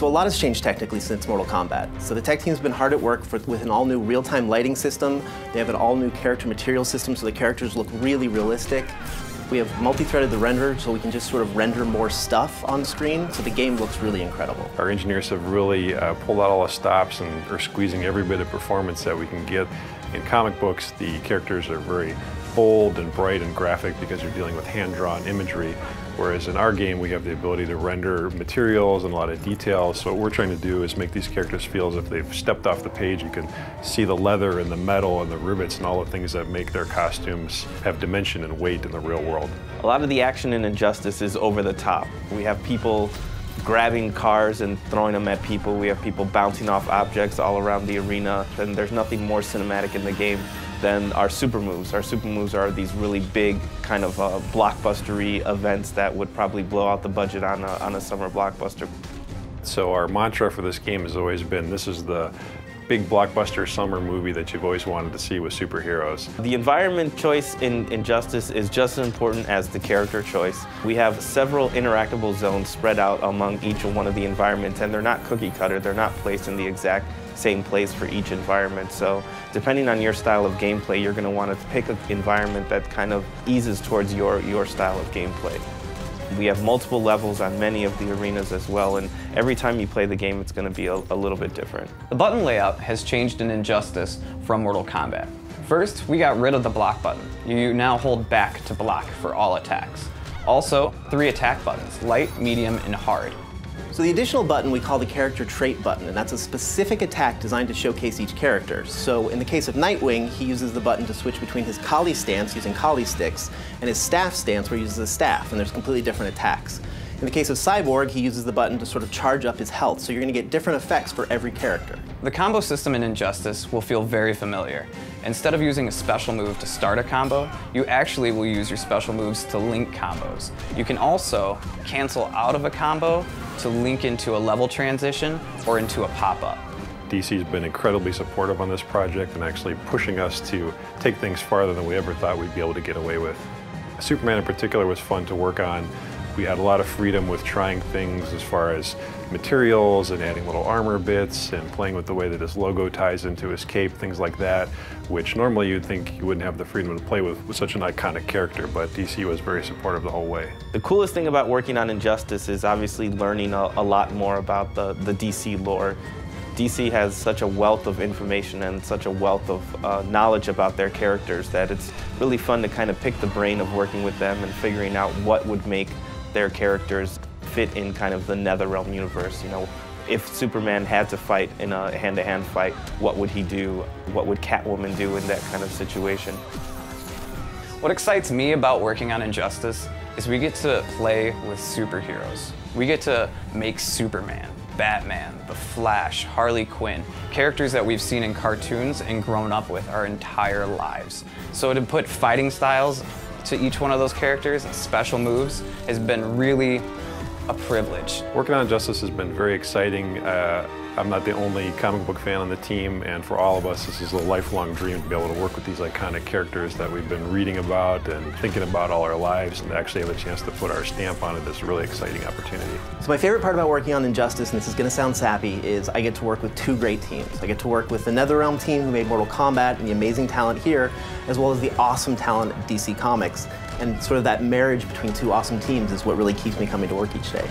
So a lot has changed technically since Mortal Kombat. So the tech team's been hard at work with an all-new real-time lighting system. They have an all-new character material system, so the characters look really realistic. We have multi-threaded the renderer, so we can just sort of render more stuff on screen, so the game looks really incredible. Our engineers have really pulled out all the stops and are squeezing every bit of performance that we can get. In comic books, the characters are very bold and bright and graphic because you're dealing with hand-drawn imagery, whereas in our game we have the ability to render materials and a lot of details. So what we're trying to do is make these characters feel as if they've stepped off the page. You can see the leather and the metal and the rivets and all the things that make their costumes have dimension and weight in the real world. A lot of the action in Injustice is over the top. We have people grabbing cars and throwing them at people. We have people bouncing off objects all around the arena, and there's nothing more cinematic in the game than our super moves. Our super moves are these really big kind of blockbustery events that would probably blow out the budget on a summer blockbuster. So our mantra for this game has always been, this is the big blockbuster summer movie that you've always wanted to see with superheroes. The environment choice in Injustice is just as important as the character choice. We have several interactable zones spread out among each one of the environments, and they're not cookie cutter. They're not placed in the exact same place for each environment. So depending on your style of gameplay, you're going to want to pick an environment that kind of eases towards your style of gameplay. We have multiple levels on many of the arenas as well, and every time you play the game, it's going to be a little bit different. The button layout has changed in Injustice from Mortal Kombat. First, we got rid of the block button. You now hold back to block for all attacks. Also, 3 attack buttons, light, medium, and hard. So the additional button we call the character trait button, and that's a specific attack designed to showcase each character. So in the case of Nightwing, he uses the button to switch between his Kali stance using Kali sticks and his staff stance where he uses a staff, and there's completely different attacks. In the case of Cyborg, he uses the button to sort of charge up his health, so you're going to get different effects for every character. The combo system in Injustice will feel very familiar. Instead of using a special move to start a combo, you actually will use your special moves to link combos. You can also cancel out of a combo to link into a level transition or into a pop-up. DC's been incredibly supportive on this project and actually pushing us to take things farther than we ever thought we'd be able to get away with. Superman in particular was fun to work on. We had a lot of freedom with trying things as far as materials and adding little armor bits and playing with the way that his logo ties into his cape, things like that, which normally you'd think you wouldn't have the freedom to play with such an iconic character, but DC was very supportive the whole way. The coolest thing about working on Injustice is obviously learning a lot more about the DC lore. DC has such a wealth of information and such a wealth of knowledge about their characters that it's really fun to kind of pick the brain of working with them and figuring out what would make their characters fit in kind of the NetherRealm universe. You know, if Superman had to fight in a hand-to-hand fight, what would he do? What would Catwoman do in that kind of situation? What excites me about working on Injustice is we get to play with superheroes. We get to make Superman, Batman, The Flash, Harley Quinn, characters that we've seen in cartoons and grown up with our entire lives. So to put fighting styles to each one of those characters and special moves has been really a privilege. Working on Injustice has been very exciting. I'm not the only comic book fan on the team, and for all of us, this is a lifelong dream to be able to work with these iconic characters that we've been reading about and thinking about all our lives, and to actually have a chance to put our stamp on it is a really exciting opportunity. So my favorite part about working on Injustice, and this is going to sound sappy, is I get to work with 2 great teams. I get to work with the NetherRealm team who made Mortal Kombat and the amazing talent here, as well as the awesome talent at DC Comics. And sort of that marriage between 2 awesome teams is what really keeps me coming to work each day.